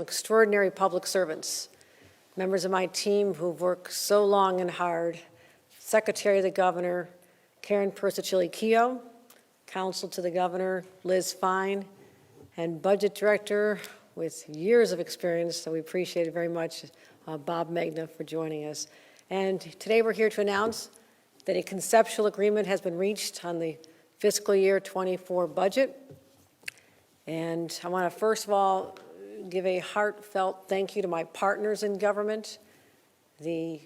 extraordinary public servants, members of my team who've worked so long and hard, Secretary of the Governor, Karen Persicilli-Keough, Counsel to the Governor, Liz Fine, and Budget Director with years of experience, so we appreciate it very much, Bob Magna, for joining us. And today we're here to announce that a conceptual agreement has been reached on the fiscal year 24 budget. And I want to first of all give a heartfelt thank you to my partners in government, the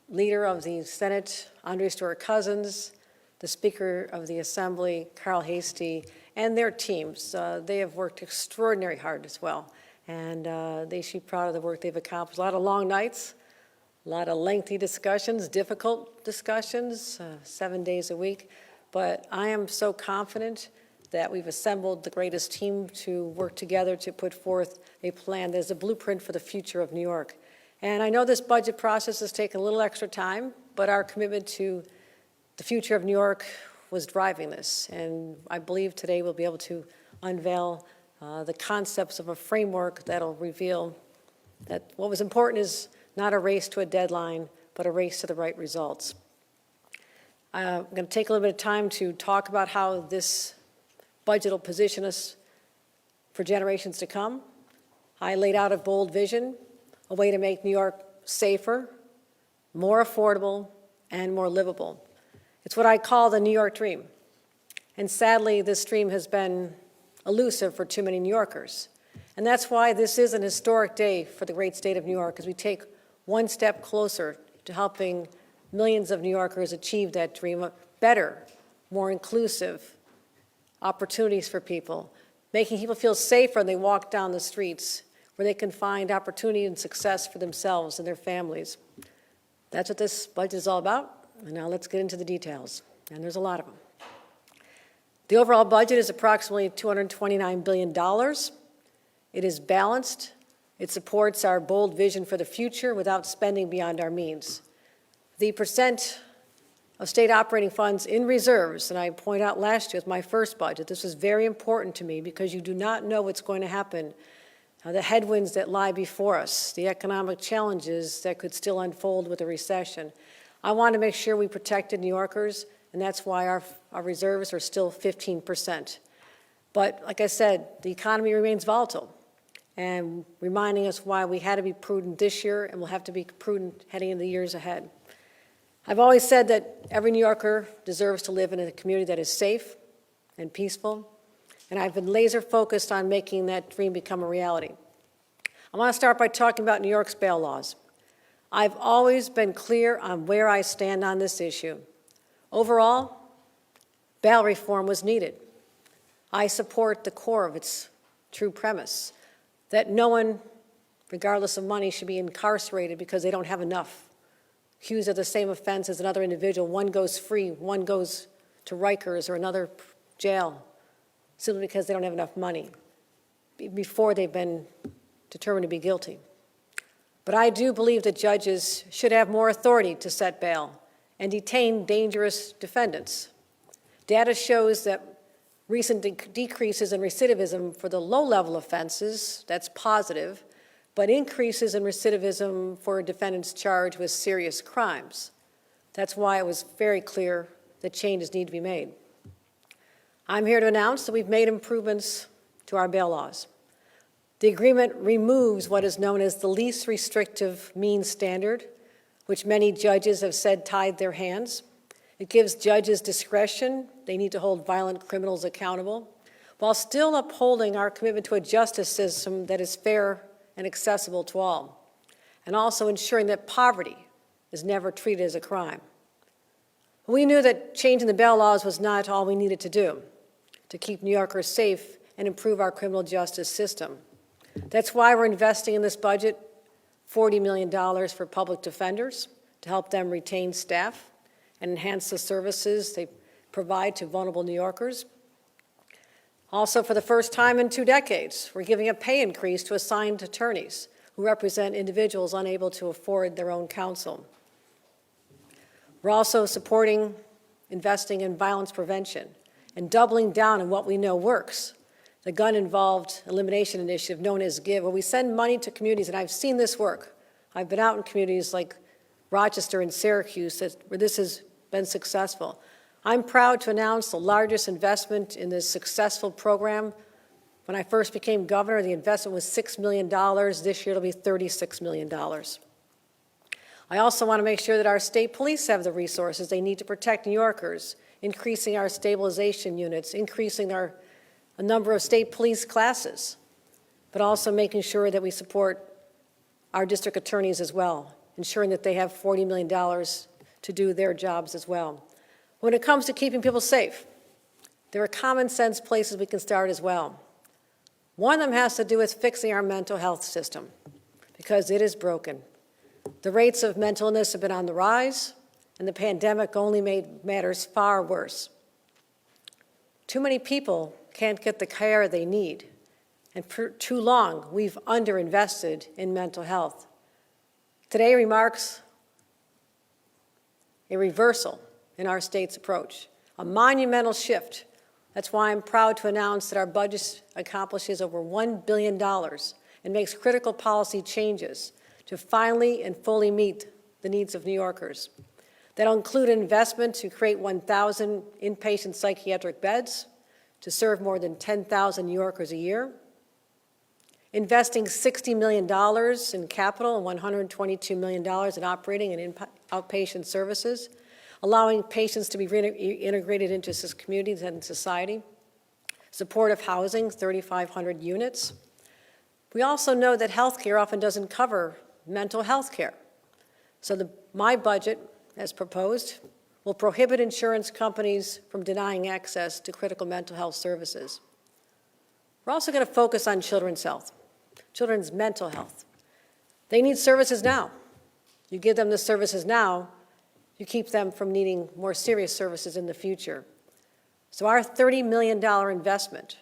leader of the Senate, Andre Stewart-Cousins, the Speaker of the Assembly, Carl Hastie, and their teams. They have worked extraordinarily hard as well, and they should be proud of the work they've accomplished. A lot of long nights, a lot of lengthy discussions, difficult discussions, 7 days a week, but I am so confident that we've assembled the greatest team to work together to put forth a plan that is a blueprint for the future of New York. And I know this budget process has taken a little extra time, but our commitment to the future of New York was driving this. And I believe today we'll be able to unveil the concepts of a framework that'll reveal that what was important is not a race to a deadline, but a race to the right results. I'm going to take a little bit of time to talk about how this budget will position us for generations to come. I laid out a bold vision, a way to make New York safer, more affordable, and more livable. It's what I call the New York dream. And sadly, this dream has been elusive for too many New Yorkers. And that's why this is an historic day for the great state of New York, as we take one step closer to helping millions of New Yorkers achieve that dream of better, more inclusive opportunities for people, making people feel safer when they walk down the streets, where they can find opportunity and success for themselves and their families. That's what this budget is all about. And now let's get into the details. And there's a lot of them. The overall budget is approximately $229 billion. It is balanced. It supports our bold vision for the future without spending beyond our means. The percent of state operating funds in reserves, and I point out last year with my first budget, this was very important to me because you do not know what's going to happen, the headwinds that lie before us, the economic challenges that could still unfold with a recession. I want to make sure we protected New Yorkers, and that's why our reserves are still 15%. But like I said, the economy remains volatile, and reminding us why we had to be prudent this year and we'll have to be prudent heading into the years ahead. I've always said that every New Yorker deserves to live in a community that is safe and peaceful, and I've been laser focused on making that dream become a reality. I want to start by talking about New York's bail laws. I've always been clear on where I stand on this issue. Overall, bail reform was needed. I support the core of its true premise, that no one, regardless of money, should be incarcerated because they don't have enough. Accused of the same offense as another individual, one goes free, one goes to Rikers or another jail, simply because they don't have enough money before they've been determined to be guilty. But I do believe that judges should have more authority to set bail and detain dangerous defendants. Data shows that recent decreases in recidivism for the low-level offenses, that's positive, but increases in recidivism for defendants charged with serious crimes. That's why it was very clear that changes need to be made. I'm here to announce that we've made improvements to our bail laws. The agreement removes what is known as the least restrictive means standard, which many judges have said tied their hands. It gives judges discretion. They need to hold violent criminals accountable, while still upholding our commitment to a justice system that is fair and accessible to all, and also ensuring that poverty is never treated as a crime. We knew that changing the bail laws was not all we needed to do to keep New Yorkers safe and improve our criminal justice system. That's why we're investing in this budget $40 million for public defenders to help them retain staff and enhance the services they provide to vulnerable New Yorkers. Also, for the first time in 2 decades, we're giving a pay increase to assigned attorneys who represent individuals unable to afford their own counsel. We're also investing in violence prevention and doubling down on what we know works, the gun-involved elimination initiative known as GIVE, where we send money to communities, and I've seen this work. I've been out in communities like Rochester and Syracuse where this has been successful. I'm proud to announce the largest investment in this successful program. When I first became governor, the investment was $6 million. This year it'll be $36 million. I also want to make sure that our state police have the resources they need to protect New Yorkers, increasing our stabilization units, increasing a number of state police classes, but also making sure that we support our district attorneys as well, ensuring that they have $40 million to do their jobs as well. When it comes to keeping people safe, there are common sense places we can start as well. One of them has to do with fixing our mental health system, because it is broken. The rates of mental illness have been on the rise, and the pandemic only made matters far worse. Too many people can't get the care they need, and for too long we've underinvested in mental health. Today remarks a reversal in our state's approach, a monumental shift. That's why I'm proud to announce that our budget accomplishes over $1 billion and makes critical policy changes to finally and fully meet the needs of New Yorkers. That'll include an investment to create 1,000 inpatient psychiatric beds to serve more than 10,000 New Yorkers a year, investing $60 million in capital and $122 million in operating and outpatient services, allowing patients to be reintegrated into communities and society, supportive housing, 3,500 units. We also know that health care often doesn't cover mental health care. So my budget, as proposed, will prohibit insurance companies from denying access to critical mental health services. We're also going to focus on children's health, children's mental health. They need services now. You give them the services now, you keep them from needing more serious services in the future. So our $30 million investment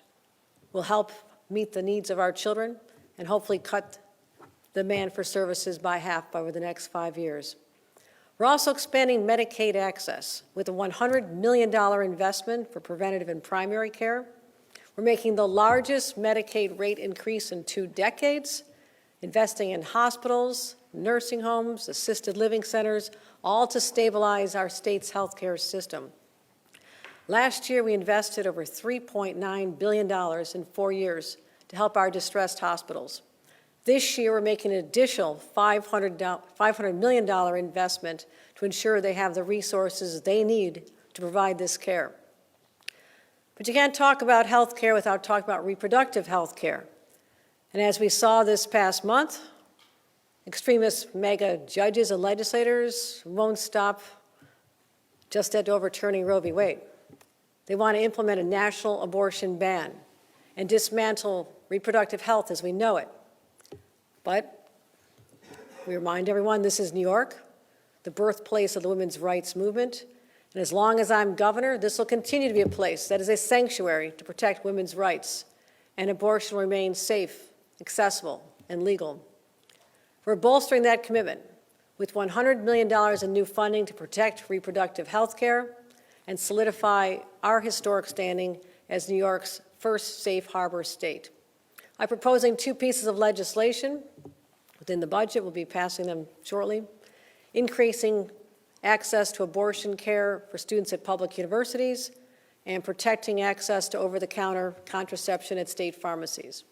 will help meet the needs of our children and hopefully cut the demand for services by half over the next 5 years. We're also expanding Medicaid access with a $100 million investment for preventative and primary care. We're making the largest Medicaid rate increase in 2 decades, investing in hospitals, nursing homes, assisted living centers, all to stabilize our state's healthcare system. Last year, we invested over $3.9 billion in 4 years to help our distressed hospitals. This year, we're making an additional $500 million investment to ensure they have the resources they need to provide this care. But you can't talk about health care without talking about reproductive health care. And as we saw this past month, extremist mega judges and legislators won't stop just at overturning Roe v. Wade. They want to implement a national abortion ban and dismantle reproductive health as we know it. But we remind everyone this is New York, the birthplace of the women's rights movement. And as long as I'm governor, this will continue to be a place that is a sanctuary to protect women's rights, and abortion will remain safe, accessible, and legal. We're bolstering that commitment with $100 million in new funding to protect reproductive health care and solidify our historic standing as New York's first safe harbor state. I'm proposing 2 pieces of legislation within the budget. We'll be passing them shortly. Increasing access to abortion care for students at public universities and protecting access to over-the-counter contraception at state pharmacies.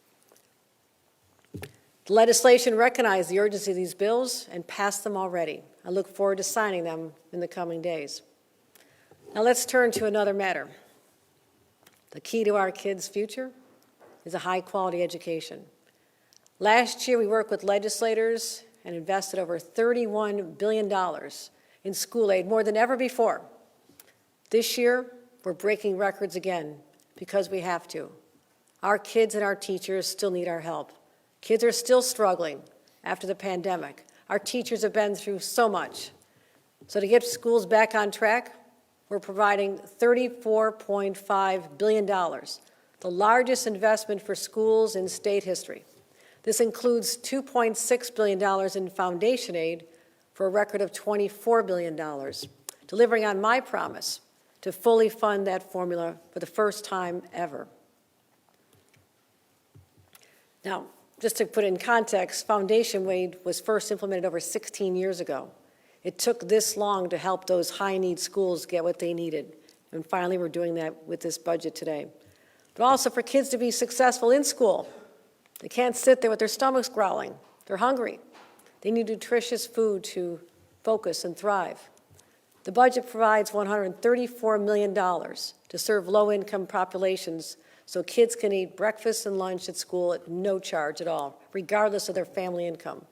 The legislation recognized the urgency of these bills and passed them already. I look forward to signing them in the coming days. Now let's turn to another matter. The key to our kids' future is a high-quality education. Last year, we worked with legislators and invested over $31 billion in school aid, more than ever before. This year, we're breaking records again because we have to. Our kids and our teachers still need our help. Kids are still struggling after the pandemic. Our teachers have been through so much. So to get schools back on track, we're providing $34.5 billion, the largest investment for schools in state history. This includes $2.6 billion in foundation aid for a record of $24 billion, delivering on my promise to fully fund that formula for the first time ever. Now, just to put it in context, foundation wage was first implemented over 16 years ago. It took this long to help those high-need schools get what they needed. And finally, we're doing that with this budget today. But also for kids to be successful in school. They can't sit there with their stomachs growling. They're hungry. They need nutritious food to focus and thrive. The budget provides $134 million to serve low-income populations so kids can eat breakfast and lunch at school at no charge at all, regardless of their family income.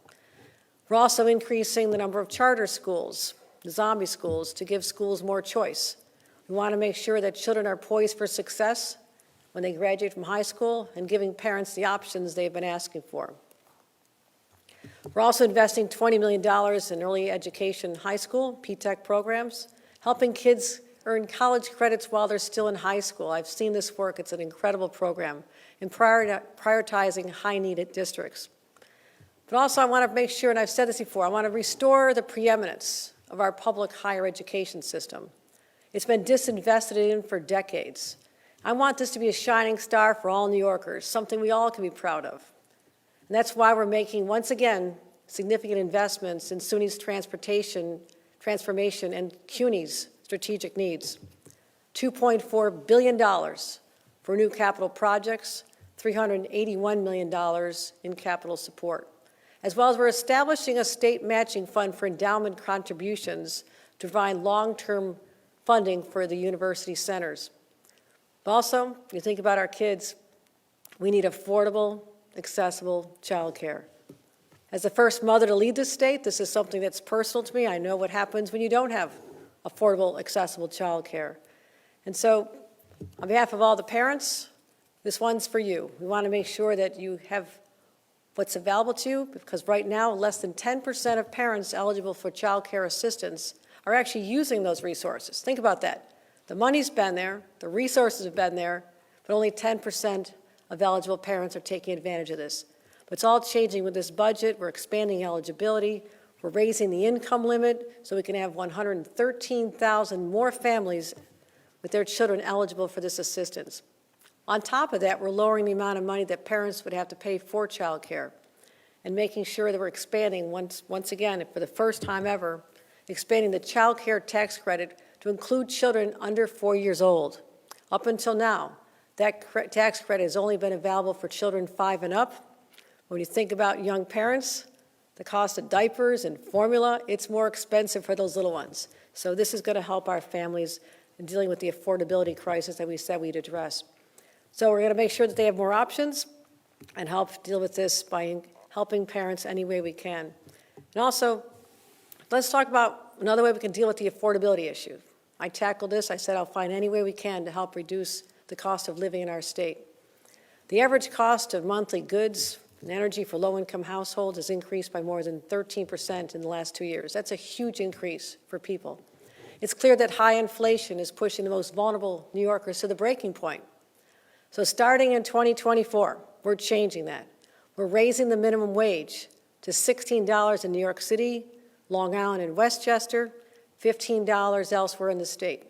We're also increasing the number of charter schools, the zombie schools, to give schools more choice. We want to make sure that children are poised for success when they graduate from high school and giving parents the options they've been asking for. We're also investing $20 million in early education high school, P-TECH programs, helping kids earn college credits while they're still in high school. I've seen this work. It's an incredible program in prioritizing high-needed districts. But also I want to make sure, and I've said this before, I want to restore the preeminence of our public higher education system. It's been disinvested in for decades. I want this to be a shining star for all New Yorkers, something we all can be proud of. And that's why we're making, once again, significant investments in SUNY's transformation and CUNY's strategic needs. $2.4 billion for new capital projects, $381 million in capital support, as well as we're establishing a state matching fund for endowment contributions to provide long-term funding for the university centers. But also, you think about our kids, we need affordable, accessible childcare. As the first mother to lead this state, this is something that's personal to me. I know what happens when you don't have affordable, accessible childcare. And so, on behalf of all the parents, this one's for you. We want to make sure that you have what's available to you, because right now, less than 10% of parents eligible for child care assistance are actually using those resources. Think about that. The money's been there, the resources have been there, but only 10% of eligible parents are taking advantage of this. But it's all changing with this budget. We're expanding eligibility. We're raising the income limit so we can have 113,000 more families with their children eligible for this assistance. On top of that, we're lowering the amount of money that parents would have to pay for child care and making sure that we're expanding, once again, for the first time ever, expanding the child care tax credit to include children under 4 years old. Up until now, that tax credit has only been available for children 5 and up. When you think about young parents, the cost of diapers and formula, it's more expensive for those little ones. So this is going to help our families in dealing with the affordability crisis that we said we'd address. So we're going to make sure that they have more options and help deal with this by helping parents any way we can. And also, let's talk about another way we can deal with the affordability issue. I tackled this. I said I'll find any way we can to help reduce the cost of living in our state. The average cost of monthly goods and energy for low-income households has increased by more than 13% in the last 2 years. That's a huge increase for people. It's clear that high inflation is pushing the most vulnerable New Yorkers to the breaking point. So starting in 2024, we're changing that. We're raising the minimum wage to $16 in New York City, Long Island, and Westchester, $15 elsewhere in the state,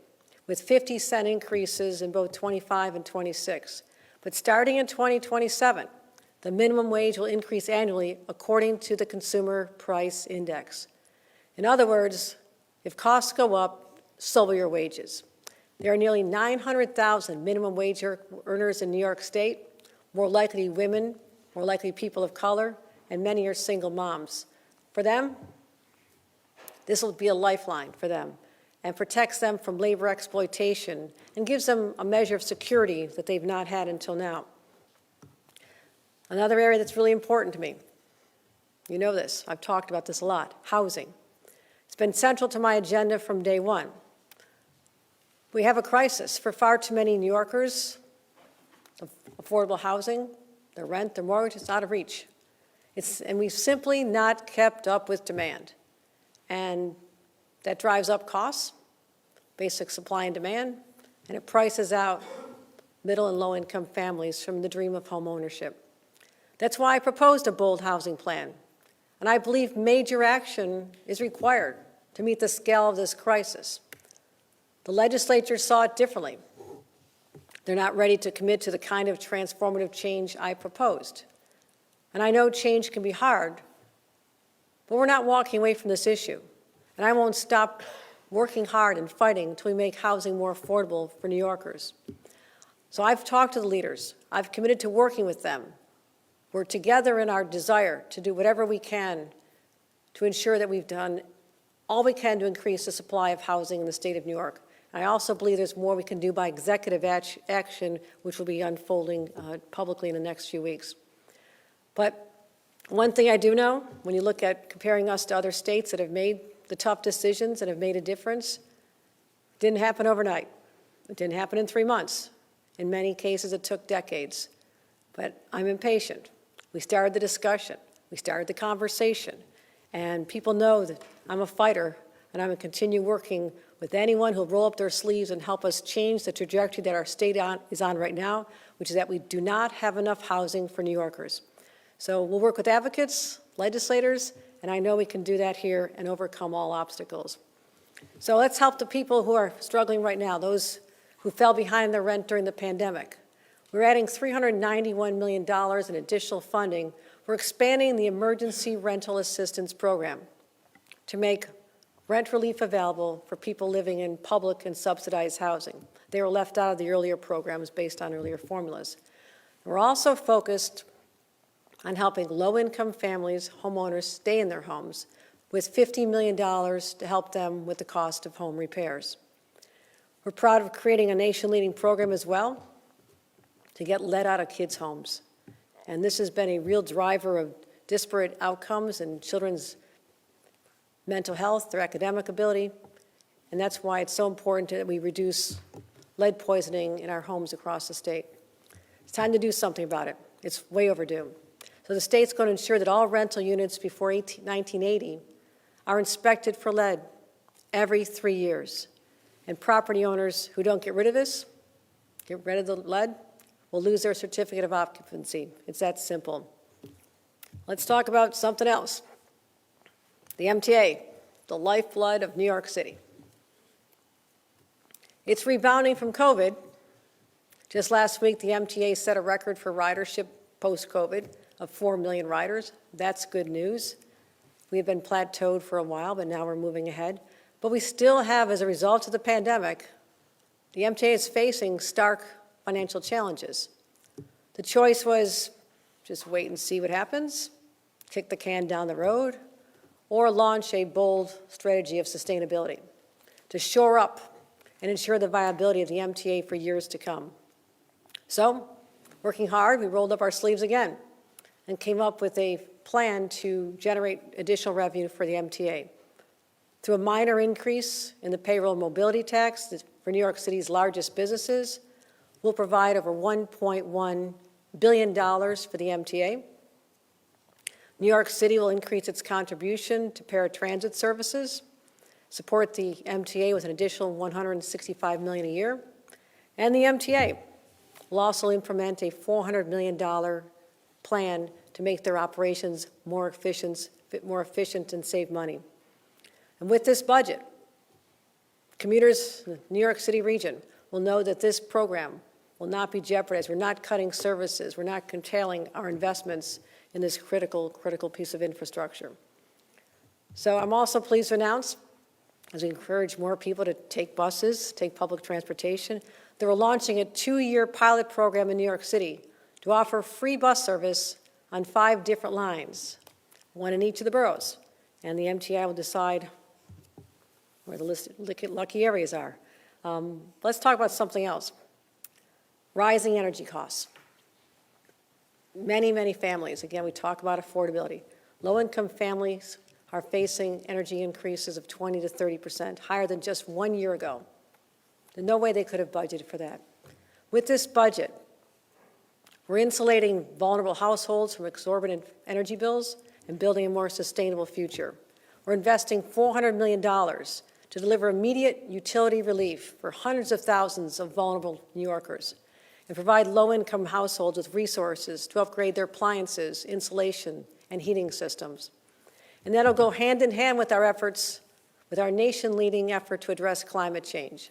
with 50-cent increases in both 25 and 26. But starting in 2027, the minimum wage will increase annually according to the Consumer Price Index. In other words, if costs go up, so will your wages. There are nearly 900,000 minimum wage earners in New York State, more likely women, more likely people of color, and many are single moms. For them, this will be a lifeline for them and protects them from labor exploitation and gives them a measure of security that they've not had until now. Another area that's really important to me, you know this, I've talked about this a lot, housing. It's been central to my agenda from day one. We have a crisis for far too many New Yorkers. Affordable housing, their rent, their mortgage, it's out of reach. And we've simply not kept up with demand. And that drives up costs, basic supply and demand, and it prices out middle and low-income families from the dream of home ownership. That's why I proposed a bold housing plan. And I believe major action is required to meet the scale of this crisis. The legislature saw it differently. They're not ready to commit to the kind of transformative change I proposed. And I know change can be hard, but we're not walking away from this issue. And I won't stop working hard and fighting until we make housing more affordable for New Yorkers. So I've talked to the leaders. I've committed to working with them. We're together in our desire to do whatever we can to ensure that we've done all we can to increase the supply of housing in the state of New York. And I also believe there's more we can do by executive action, which will be unfolding publicly in the next few weeks. But one thing I do know, when you look at comparing us to other states that have made the tough decisions and have made a difference, it didn't happen overnight. It didn't happen in 3 months. In many cases, it took decades. But I'm impatient. We started the discussion. We started the conversation. And people know that I'm a fighter, and I'm going to continue working with anyone who'll roll up their sleeves and help us change the trajectory that our state is on right now, which is that we do not have enough housing for New Yorkers. So we'll work with advocates, legislators, and I know we can do that here and overcome all obstacles. So let's help the people who are struggling right now, those who fell behind their rent during the pandemic. We're adding $391 million in additional funding. We're expanding the Emergency Rental Assistance Program to make rent relief available for people living in public and subsidized housing. They were left out of the earlier programs based on earlier formulas. We're also focused on helping low-income families, homeowners, stay in their homes with $50 million to help them with the cost of home repairs. We're proud of creating a nation-leading program as well to get lead out of kids' homes. And this has been a real driver of disparate outcomes in children's mental health, their academic ability, and that's why it's so important that we reduce lead poisoning in our homes across the state. It's time to do something about it. It's way overdue. So the state's going to ensure that all rental units before 1980 are inspected for lead every 3 years. And property owners who don't get rid of this, get rid of the lead, will lose their certificate of occupancy. It's that simple. Let's talk about something else. The MTA, the lifeblood of New York City. It's rebounding from COVID. Just last week, the MTA set a record for ridership post-COVID of 4 million riders. That's good news. We've been plateaued for a while, but now we're moving ahead. But we still have, as a result of the pandemic, the MTA is facing stark financial challenges. The choice was just wait and see what happens, kick the can down the road, or launch a bold strategy of sustainability to shore up and ensure the viability of the MTA for years to come. So, working hard, we rolled up our sleeves again and came up with a plan to generate additional revenue for the MTA. Through a minor increase in the payroll and mobility tax for New York City's largest businesses, we'll provide over $1.1 billion for the MTA. New York City will increase its contribution to paratransit services, support the MTA with an additional $165 million a year, and the MTA will also implement a $400 million plan to make their operations more efficient and save money. And with this budget, commuters in the New York City region will know that this program will not be jeopardized. We're not cutting services. We're not curtailing our investments in this critical piece of infrastructure. So I'm also pleased to announce, as we encourage more people to take buses, take public transportation, that we're launching a 2-year pilot program in New York City to offer free bus service on 5 different lines, 1 in each of the boroughs. And the MTA will decide where the lucky areas are. Let's talk about something else. Rising energy costs. Many families, again, we talk about affordability. Low-income families are facing energy increases of 20 to 30%, higher than just 1 year ago. There's no way they could have budgeted for that. With this budget, we're insulating vulnerable households from exorbitant energy bills and building a more sustainable future. We're investing $400 million to deliver immediate utility relief for hundreds of thousands of vulnerable New Yorkers and provide low-income households with resources to upgrade their appliances, insulation, and heating systems. And that'll go hand in hand with our efforts, with our nation-leading effort to address climate change.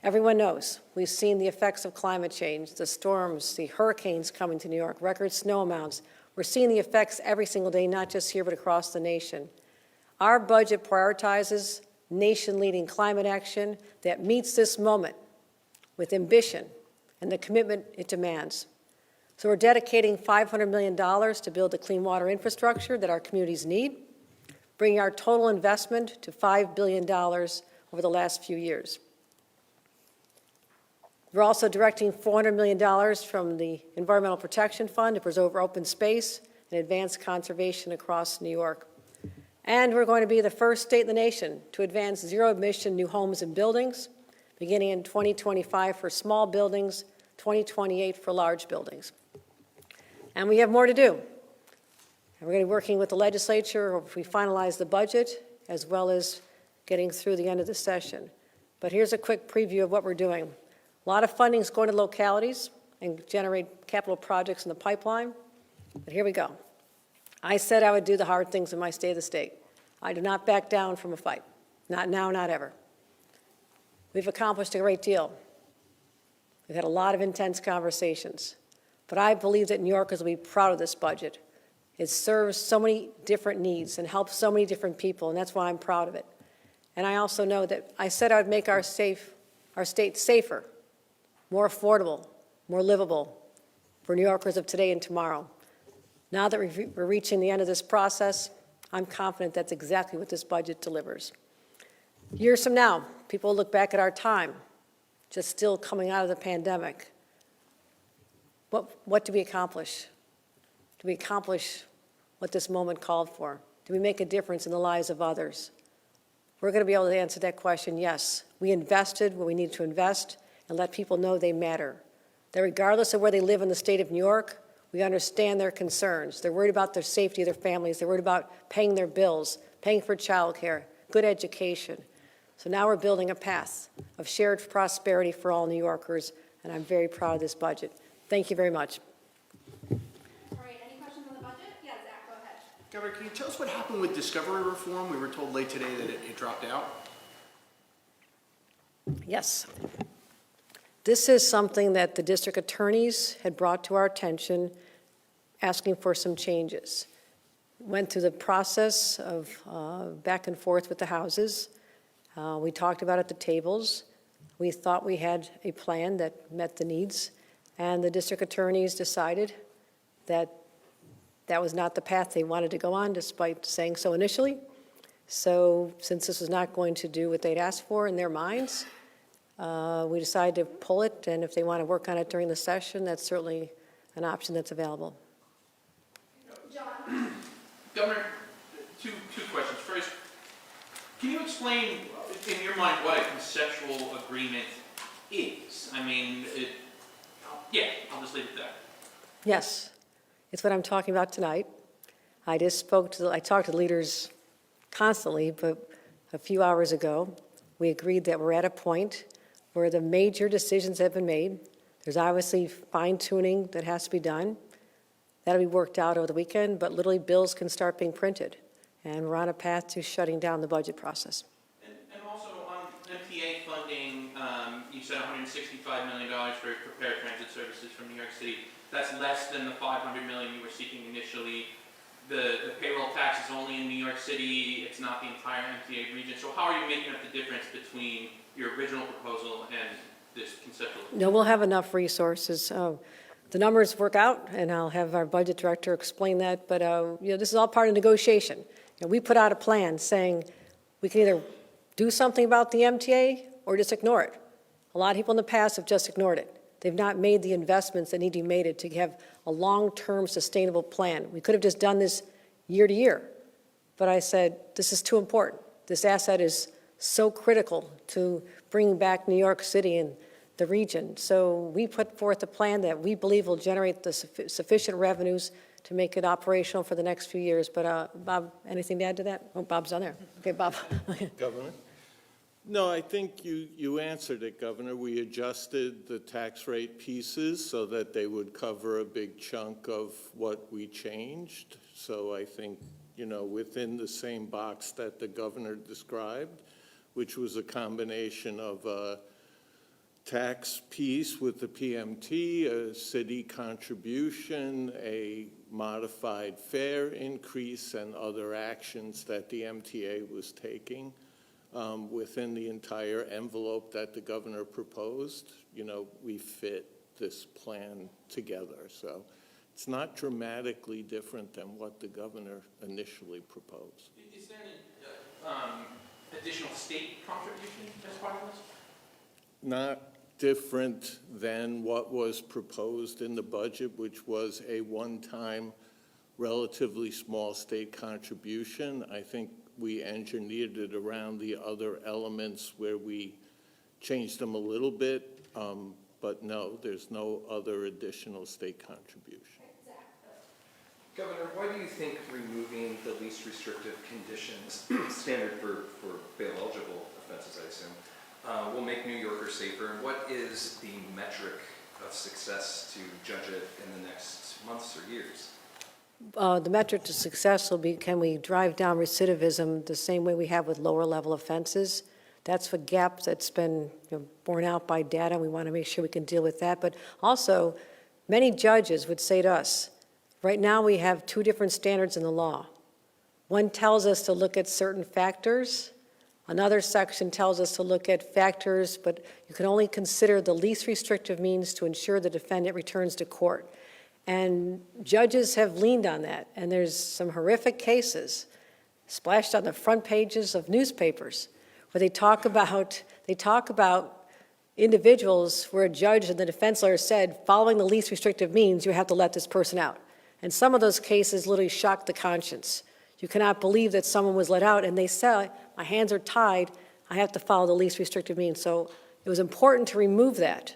Everyone knows we've seen the effects of climate change, the storms, the hurricanes coming to New York, record snow amounts. We're seeing the effects every single day, not just here, but across the nation. Our budget prioritizes nation-leading climate action that meets this moment with ambition and the commitment it demands. So we're dedicating $500 million to build the clean water infrastructure that our communities need, bringing our total investment to $5 billion over the last few years. We're also directing $400 million from the Environmental Protection Fund to preserve open space and advance conservation across New York. And we're going to be the first state in the nation to advance zero-emission new homes and buildings, beginning in 2025 for small buildings, 2028 for large buildings. And we have more to do. And we're going to be working with the legislature if we finalize the budget, as well as getting through the end of the session. But here's a quick preview of what we're doing. A lot of funding is going to localities and generate capital projects in the pipeline. But here we go. I said I would do the hard things in my State of the State. I do not back down from a fight. Not now, not ever. We've accomplished a great deal. We've had a lot of intense conversations. But I believe that New Yorkers will be proud of this budget. It serves so many different needs and helps so many different people, and that's why I'm proud of it. And I also know that I said I would make our state safer, more affordable, more livable for New Yorkers of today and tomorrow. Now that we're reaching the end of this process, I'm confident that's exactly what this budget delivers. Years from now, people will look back at our time, just still coming out of the pandemic. What did we accomplish? Did we accomplish what this moment called for? Did we make a difference in the lives of others? We're going to be able to answer that question, yes. We invested where we needed to invest and let people know they matter. That regardless of where they live in the state of New York, we understand their concerns. They're worried about their safety of their families. They're worried about paying their bills, paying for childcare, good education. So now we're building a path of shared prosperity for all New Yorkers, and I'm very proud of this budget. Thank you very much. All right, any questions on the budget? Yeah, Zach, go ahead. Governor, can you tell us what happened with discovery reform? We were told late today that it dropped out. Yes. This is something that the district attorneys had brought to our attention, asking for some changes. Went through the process of back and forth with the houses. We talked about it at the tables. We thought we had a plan that met the needs, and the district attorneys decided that that was not the path they wanted to go on, despite saying so initially. So since this was not going to do what they'd asked for in their minds, we decided to pull it, and if they want to work on it during the session, that's certainly an option that's available. John? Governor, two questions. First, can you explain, in your mind, what a conceptual agreement is? I mean, I'll just leave it there. Yes, it's what I'm talking about tonight. I talked to the leaders constantly, but a few hours ago, we agreed that we're at a point where the major decisions have been made. There's obviously fine-tuning that has to be done. That'll be worked out over the weekend, but literally bills can start being printed, and we're on a path to shutting down the budget process. And also on MTA funding, you said $165 million for prepared transit services from New York City. That's less than the $500 million you were seeking initially. The payroll tax is only in New York City. It's not the entire MTA region. So how are you making up the difference between your original proposal and this conceptual? No, we'll have enough resources. The numbers work out, and I'll have our budget director explain that. But this is all part of negotiation. We put out a plan saying we can either do something about the MTA or just ignore it. A lot of people in the past have just ignored it. They've not made the investments that need to be made to have a long-term sustainable plan. We could have just done this year to year, but I said, this is too important. This asset is so critical to bringing back New York City and the region. So we put forth a plan that we believe will generate the sufficient revenues to make it operational for the next few years. But Bob, anything to add to that? Oh, Bob's on there. Okay, Bob. Governor? No, I think you answered it, Governor. We adjusted the tax rate pieces so that they would cover a big chunk of what we changed. So I think, within the same box that the governor described, which was a combination of a tax piece with the PMT, a city contribution, a modified fare increase and other actions that the MTA was taking within the entire envelope that the governor proposed, we fit this plan together. So it's not dramatically different than what the governor initially proposed. Is there any additional state contribution as part of this? Not different than what was proposed in the budget, which was a one-time, relatively small state contribution. I think we engineered it around the other elements where we changed them a little bit, but no, there's no other additional state contribution. Governor, why do you think removing the least restrictive conditions standard for bail-eligible offenses, I assume, will make New Yorkers safer? And what is the metric of success to judge it in the next months or years? The metric to success will be, can we drive down recidivism the same way we have with lower level offenses? That's a gap that's been borne out by data. We want to make sure we can deal with that. But also, many judges would say to us, right now we have two different standards in the law. One tells us to look at certain factors. Another section tells us to look at factors, but you can only consider the least restrictive means to ensure the defendant returns to court. And judges have leaned on that, and there's some horrific cases splashed on the front pages of newspapers where they talk about individuals where a judge and the defense lawyer said, following the least restrictive means, you have to let this person out. And some of those cases literally shocked the conscience. You cannot believe that someone was let out, and they said, my hands are tied, I have to follow the least restrictive means. So it was important to remove that,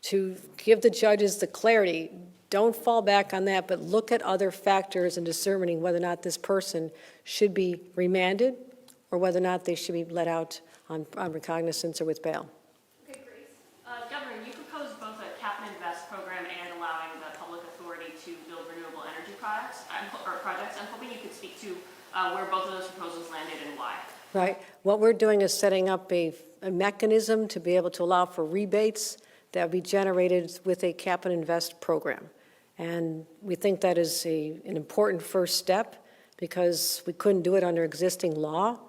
to give the judges the clarity. Don't fall back on that, but look at other factors in determining whether or not this person should be remanded or whether or not they should be let out on recognizance or with bail. Okay, Grace. Governor, you proposed both a cap and invest program and allowing the public authority to build renewable energy projects. I'm hoping you could speak to where both of those proposals landed and why. Right. What we're doing is setting up a mechanism to be able to allow for rebates that will be generated with a cap and invest program. And we think that is an important first step because we couldn't do it under existing law.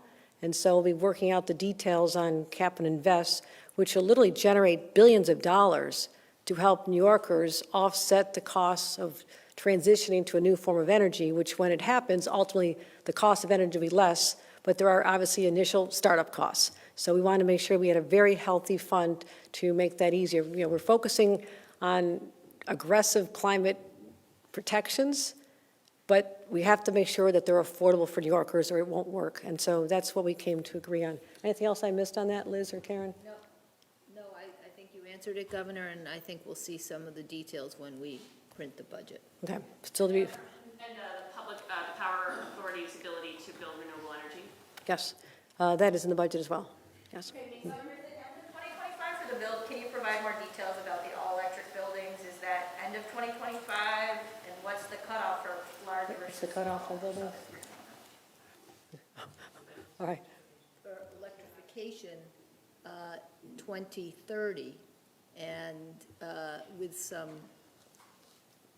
And so we'll be working out the details on cap and invest, which will literally generate billions of dollars to help New Yorkers offset the costs of transitioning to a new form of energy, which when it happens, ultimately the cost of energy will be less, but there are obviously initial startup costs. So we want to make sure we had a very healthy fund to make that easier. We're focusing on aggressive climate protections, but we have to make sure that they're affordable for New Yorkers or it won't work. And so that's what we came to agree on. Anything else I missed on that, Liz or Karen? No, I think you answered it, Governor, and I think we'll see some of the details when we print the budget. Okay, still to be, And the public power authority's ability to build renewable energy. yes, that is in the budget as well, yes. Okay, Ms. Summer, is it end of 2025 for the build? Can you provide more details about the all-electric buildings? Is that end of 2025? And what's the cutoff for large versus What's the cutoff on buildings? All right, For electrification, 2030, and with some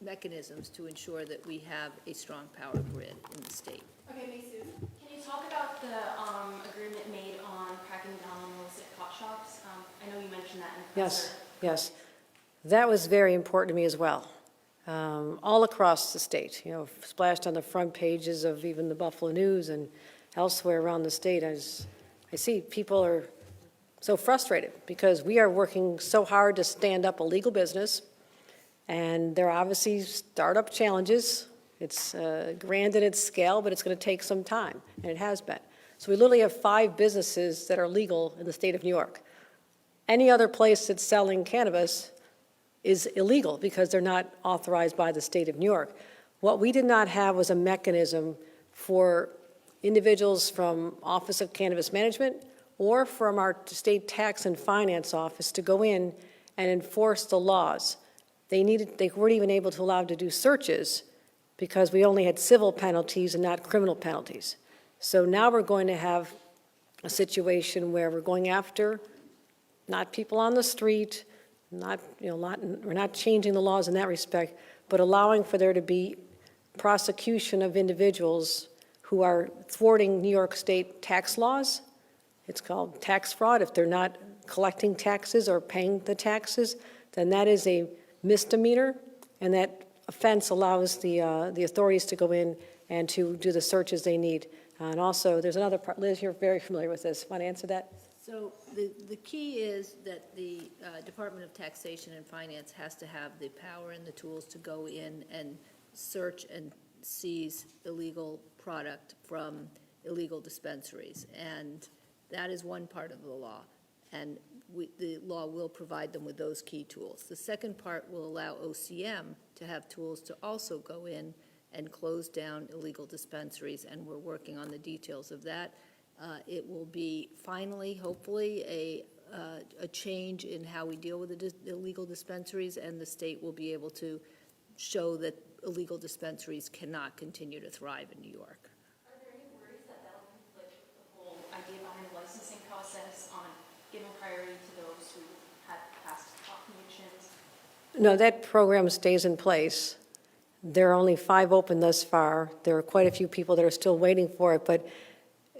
mechanisms to ensure that we have a strong power grid in the state. Okay, Ms. Sue. Can you talk about the agreement made on cracking down on illicit pot shops? I know you mentioned that in the yes, presser. yes. That was very important to me as well. All across the state, splashed on the front pages of even the Buffalo News and elsewhere around the state. I see people are so frustrated because we are working so hard to stand up a legal business, and there are obviously startup challenges. It's grand in its scale, but it's going to take some time, and it has been. So we literally have 5 businesses that are legal in the state of New York. Any other place that's selling cannabis is illegal because they're not authorized by the state of New York. What we did not have was a mechanism for individuals from Office of Cannabis Management or from our state tax and finance office to go in and enforce the laws. They weren't even able to allow to do searches because we only had civil penalties and not criminal penalties. So now we're going to have a situation where we're going after not people on the street, we're not changing the laws in that respect, but allowing for there to be prosecution of individuals who are thwarting New York State tax laws. It's called tax fraud. If they're not collecting taxes or paying the taxes, then that is a misdemeanor, and that offense allows the authorities to go in and to do the searches they need. And also, there's another part, Liz, you're very familiar with this. Want to answer that? So the key is that the Department of Taxation and Finance has to have the power and the tools to go in and search and seize illegal product from illegal dispensaries. And that is one part of the law. And the law will provide them with those key tools. The second part will allow OCM to have tools to also go in and close down illegal dispensaries, and we're working on the details of that. It will be finally, hopefully, a change in how we deal with the illegal dispensaries, and the state will be able to show that illegal dispensaries cannot continue to thrive in New York. Are there any worries that that'll conflict with the whole idea behind the licensing process on giving priority to those who had past law convictions? No, that program stays in place. There are only 5 open thus far. There are quite a few people that are still waiting for it, but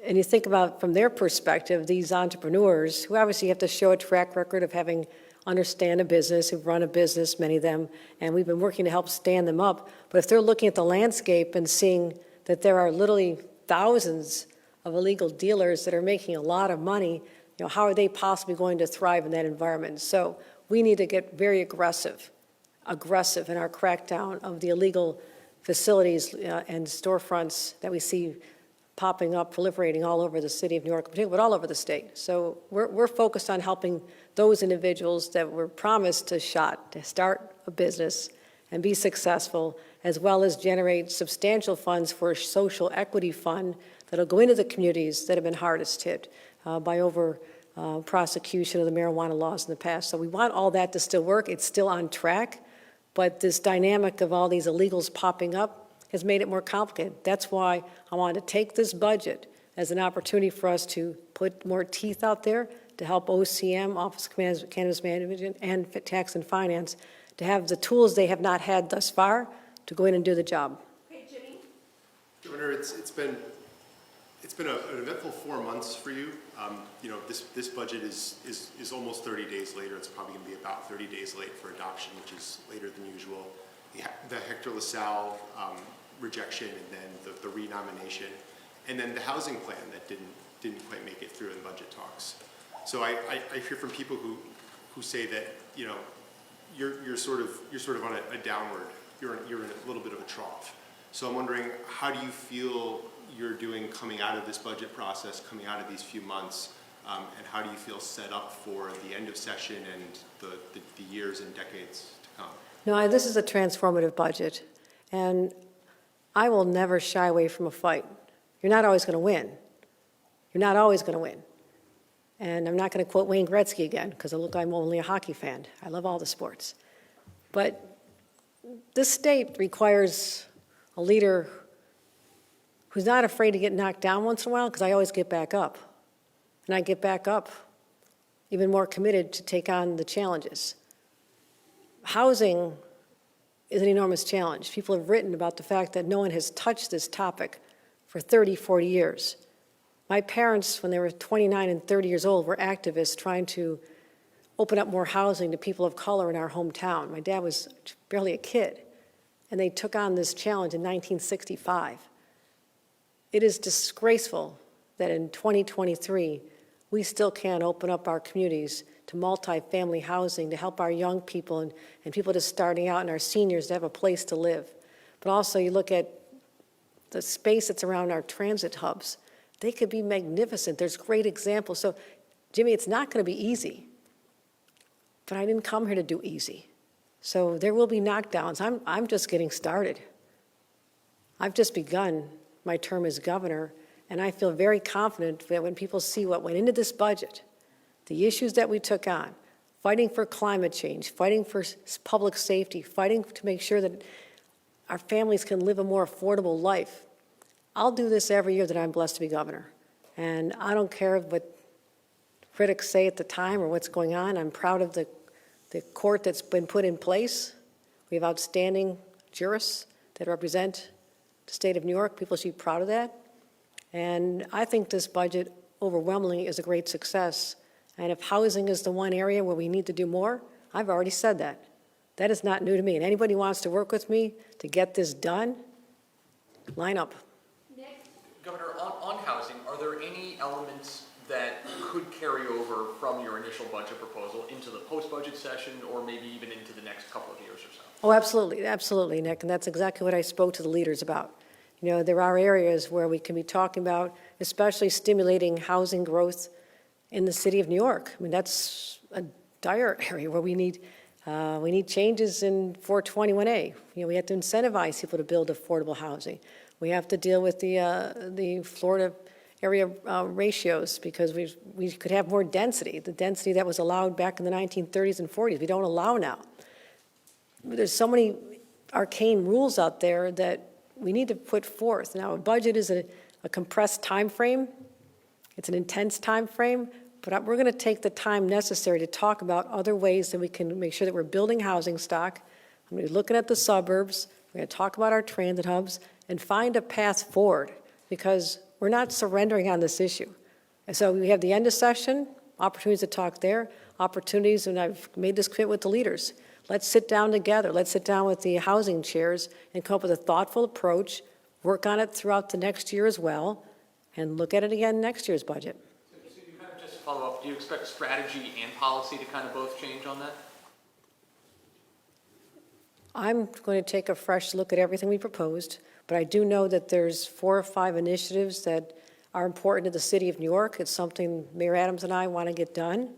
and you think about from their perspective, these entrepreneurs who obviously have to show a track record of having understand a business, who've run a business, many of them, and we've been working to help stand them up. But if they're looking at the landscape and seeing that there are literally thousands of illegal dealers that are making a lot of money, how are they possibly going to thrive in that environment? So we need to get very aggressive in our crackdown of the illegal facilities and storefronts that we see popping up, proliferating all over the city of New York, but all over the state. So we're focused on helping those individuals that were promised a shot to start a business and be successful, as well as generate substantial funds for a social equity fund that'll go into the communities that have been hardest hit by prosecution of the marijuana laws in the past. So we want all that to still work. It's still on track, but this dynamic of all these illegals popping up has made it more complicated. That's why I wanted to take this budget as an opportunity for us to put more teeth out there to help OCM, Office of Cannabis Management, and Tax and Finance to have the tools they have not had thus far to go in and do the job. Okay, Jimmy? Governor, it's been an eventful 4 months for you. This budget is almost 30 days later. It's probably going to be about 30 days late for adoption, which is later than usual. The Hector LaSalle rejection, and then the renomination, and then the housing plan that didn't quite make it through in budget talks. So I hear from people who say that you're sort of on a downward. You're in a little bit of a trough. So I'm wondering, how do you feel you're doing coming out of this budget process, coming out of these few months, and how do you feel set up for the end of session and the years and decades to come? No, this is a transformative budget, and I will never shy away from a fight. You're not always going to win. You're not always going to win. And I'm not going to quote Wayne Gretzky again, because I'm only a hockey fan. I love all the sports. But this state requires a leader who's not afraid to get knocked down once in a while, because I always get back up. And I get back up even more committed to take on the challenges. Housing is an enormous challenge. People have written about the fact that no one has touched this topic for 30, 40 years. My parents, when they were 29 and 30 years old, were activists trying to open up more housing to people of color in our hometown. My dad was barely a kid, and they took on this challenge in 1965. It is disgraceful that in 2023, we still can't open up our communities to multi-family housing to help our young people and people just starting out and our seniors to have a place to live. But also you look at the space that's around our transit hubs. They could be magnificent. There's great examples. So, Jimmy, it's not going to be easy. But I didn't come here to do easy. So there will be knockdowns. I'm just getting started. I've just begun my term as governor, and I feel very confident that when people see what went into this budget, the issues that we took on, fighting for climate change, fighting for public safety, fighting to make sure that our families can live a more affordable life. I'll do this every year that I'm blessed to be governor. And I don't care what critics say at the time or what's going on. I'm proud of the court that's been put in place. We have outstanding jurists that represent the state of New York. People should be proud of that. And I think this budget overwhelmingly is a great success. And if housing is the one area where we need to do more, I've already said that. That is not new to me. And anybody who wants to work with me to get this done, line up. Governor, on housing, are there any elements that could carry over from your initial budget proposal into the post-budget session or maybe even into the next couple of years or so? Oh, absolutely, absolutely, Nick, and that's exactly what I spoke to the leaders about. You know, there are areas where we can be talking about, especially stimulating housing growth in the city of New York. I mean, that's a dire area where we need changes in 421A. You know, we have to incentivize people to build affordable housing. We have to deal with the Florida area ratios because we could have more density, the density that was allowed back in the 1930s and 40s. We don't allow now. There's so many arcane rules out there that we need to put forth. Now, a budget is a compressed time frame. It's an intense time frame, but we're going to take the time necessary to talk about other ways that we can make sure that we're building housing stock. I'm going to be looking at the suburbs. We're going to talk about our transit hubs and find a path forward because we're not surrendering on this issue. And so we have the end of session, opportunities to talk there, opportunities, and I've made this commitment with the leaders. Let's sit down together. Let's sit down with the housing chairs and come up with a thoughtful approach, work on it throughout the next year as well, and look at it again next year's budget. So you kind of just follow up, do you expect strategy and policy to kind of both change on that? I'm going to take a fresh look at everything we proposed, but I do know that there's 4 or 5 initiatives that are important to the city of New York. It's something Mayor Adams and I want to get done,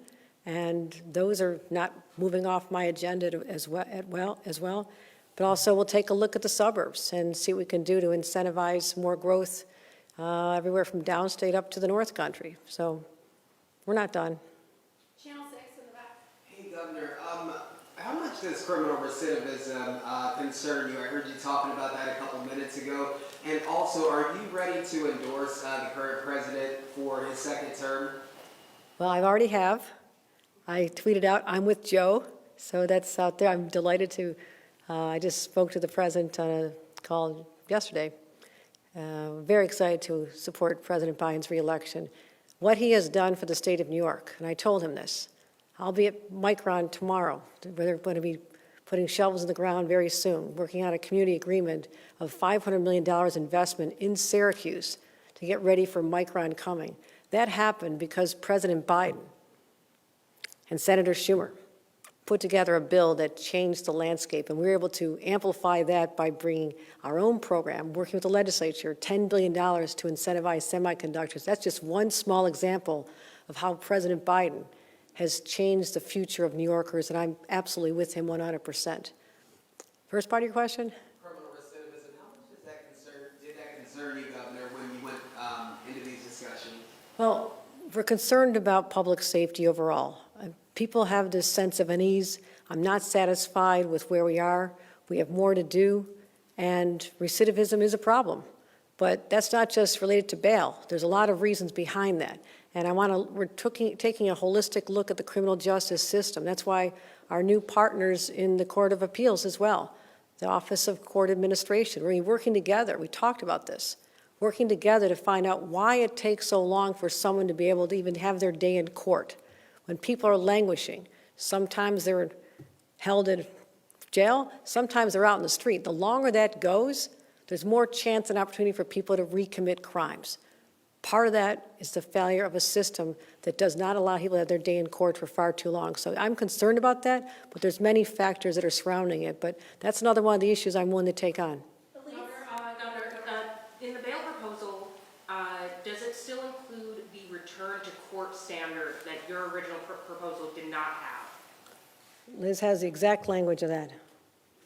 and those are not moving off my agenda as well. But also we'll take a look at the suburbs and see what we can do to incentivize more growth everywhere from downstate up to the North Country. So we're not done. Channel 6 in the back. Hey, Governor, how much does criminal recidivism concern you? I heard you talking about that a couple minutes ago. And also, are you ready to endorse the current president for his second term? Well, I already have. I tweeted out, I'm with Joe, so that's out there. I'm delighted to, I just spoke to the president on a call yesterday. Very excited to support President Biden's reelection. What he has done for the state of New York, and I told him this, I'll be at Micron tomorrow. They're going to be putting shovels in the ground very soon, working on a community agreement of $500 million investment in Syracuse to get ready for Micron coming. That happened because President Biden and Senator Schumer put together a bill that changed the landscape, and we were able to amplify that by bringing our own program, working with the legislature, $10 billion to incentivize semiconductors. That's just one small example of how President Biden has changed the future of New Yorkers, and I'm absolutely with him 100%. First part of your question? Criminal recidivism, how much did that concern you, Governor, when you went into these discussions? Well, we're concerned about public safety overall. People have this sense of unease. I'm not satisfied with where we are. We have more to do, and recidivism is a problem. But that's not just related to bail. There's a lot of reasons behind that. And we're taking a holistic look at the criminal justice system. That's why our new partners in the Court of Appeals as well, the Office of Court Administration, we're working together. We talked about this. Working together to find out why it takes so long for someone to be able to even have their day in court. When people are languishing, sometimes they're held in jail, sometimes they're out in the street. The longer that goes, there's more chance and opportunity for people to recommit crimes. Part of that is the failure of a system that does not allow people to have their day in court for far too long. So I'm concerned about that, but there's many factors that are surrounding it. But that's another one of the issues I'm willing to take on. Governor, in the bail proposal, does it still include the return to court standard that your original proposal did not have? Liz has the exact language of that.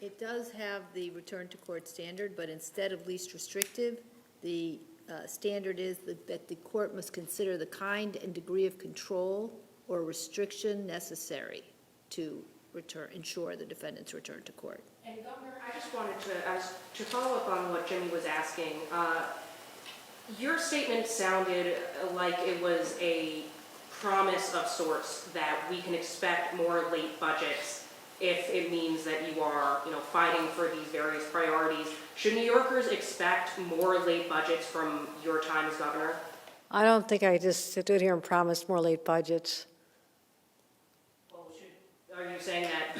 It does have the return to court standard, but instead of least restrictive, the standard is that the court must consider the kind and degree of control or restriction necessary to ensure the defendant's return to court. And Governor, I just wanted to follow up on what Jimmy was asking. Your statement sounded like it was a promise of sorts that we can expect more late budgets if it means that you are, fighting for these various priorities. Should New Yorkers expect more late budgets from your time as governor? I don't think I just stood here and promised more late budgets. Well, are you saying that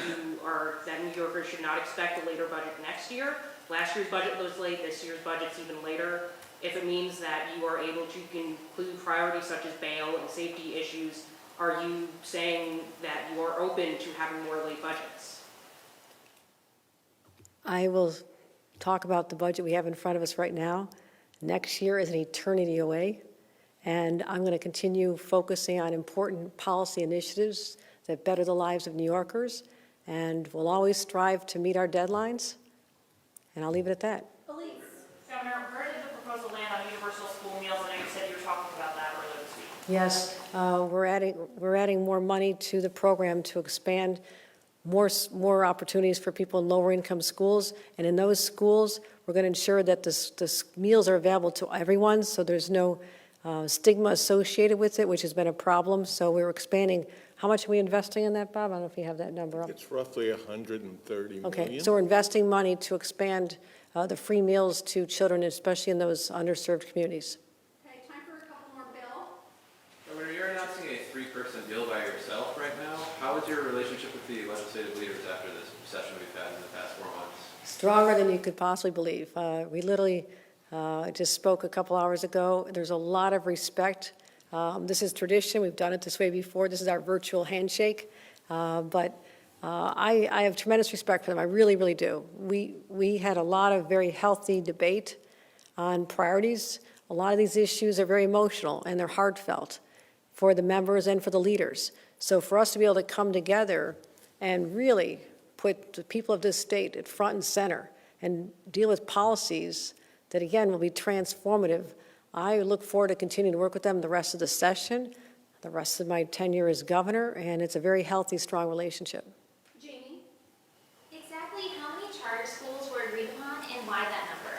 that New Yorkers should not expect a later budget next year? Last year's budget was late, this year's budget's even later. If it means that you are able to include priorities such as bail and safety issues, are you saying that you are open to having more late budgets? I will talk about the budget we have in front of us right now. Next year is an eternity away, and I'm going to continue focusing on important policy initiatives that better the lives of New Yorkers, and we'll always strive to meet our deadlines, and I'll leave it at that. Elise. Governor, where did the proposal land on universal school meals? I know you said you were talking about that earlier this week. Yes, we're adding more money to the program to expand more opportunities for people in lower income schools, and in those schools, we're going to ensure that the meals are available to everyone, so there's no stigma associated with it, which has been a problem. So we're expanding. How much are we investing in that, Bob? I don't know if you have that number up. It's roughly 130 million. Okay, so we're investing money to expand the free meals to children, especially in those underserved communities. Okay, time for a couple more, Bill. Governor, you're announcing a three-person deal by yourself right now. How is your relationship with the legislative leaders after this session we've had in the past 4 months? Stronger than you could possibly believe. We literally just spoke a couple hours ago. There's a lot of respect. This is tradition. We've done it this way before. This is our virtual handshake. But I have tremendous respect for them. I really, really do. We had a lot of very healthy debate on priorities. A lot of these issues are very emotional and they're heartfelt for the members and for the leaders. So for us to be able to come together and really put the people of this state at front and center and deal with policies that, again, will be transformative, I look forward to continuing to work with them the rest of the session, the rest of my tenure as governor, and it's a very healthy, strong relationship. Jamie? Exactly how many charter schools were agreed upon and why that number?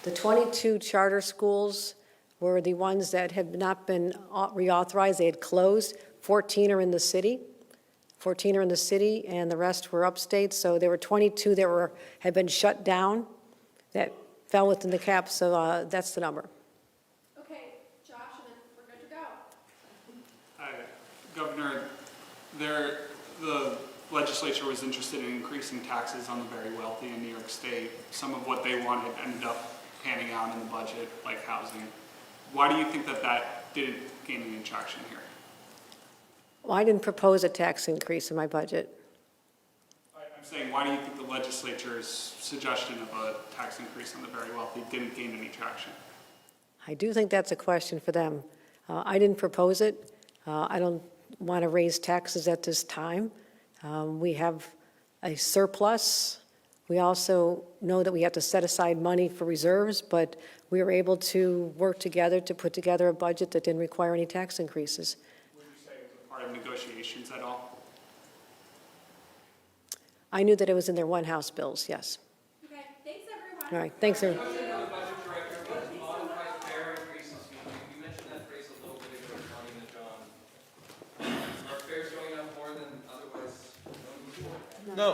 The 22 charter schools were the ones that had not been reauthorized. They had closed. 14 are in the city. 14 are in the city, and the rest were upstate. So there were 22 that had been shut down that fell within the cap. So that's the number. Okay, Josh, and then we're good to go. Governor, the legislature was interested in increasing taxes on the very wealthy in New York State. Some of what they wanted ended up panning out in the budget, like housing. Why do you think that didn't gain any traction here? Well, I didn't propose a tax increase in my budget. I'm saying, why do you think the legislature's suggestion of a tax increase on the very wealthy didn't gain any traction? I do think that's a question for them. I didn't propose it. I don't want to raise taxes at this time. We have a surplus. We also know that we have to set aside money for reserves, but we were able to work together to put together a budget that didn't require any tax increases. Would you say it was a part of negotiations at all? I knew that it was in their one House bills, yes. Okay, thanks, everyone. All right, thanks, everyone. You mentioned that phrase a little bit ago, Tony and John. Are fares going up more than otherwise known before? No.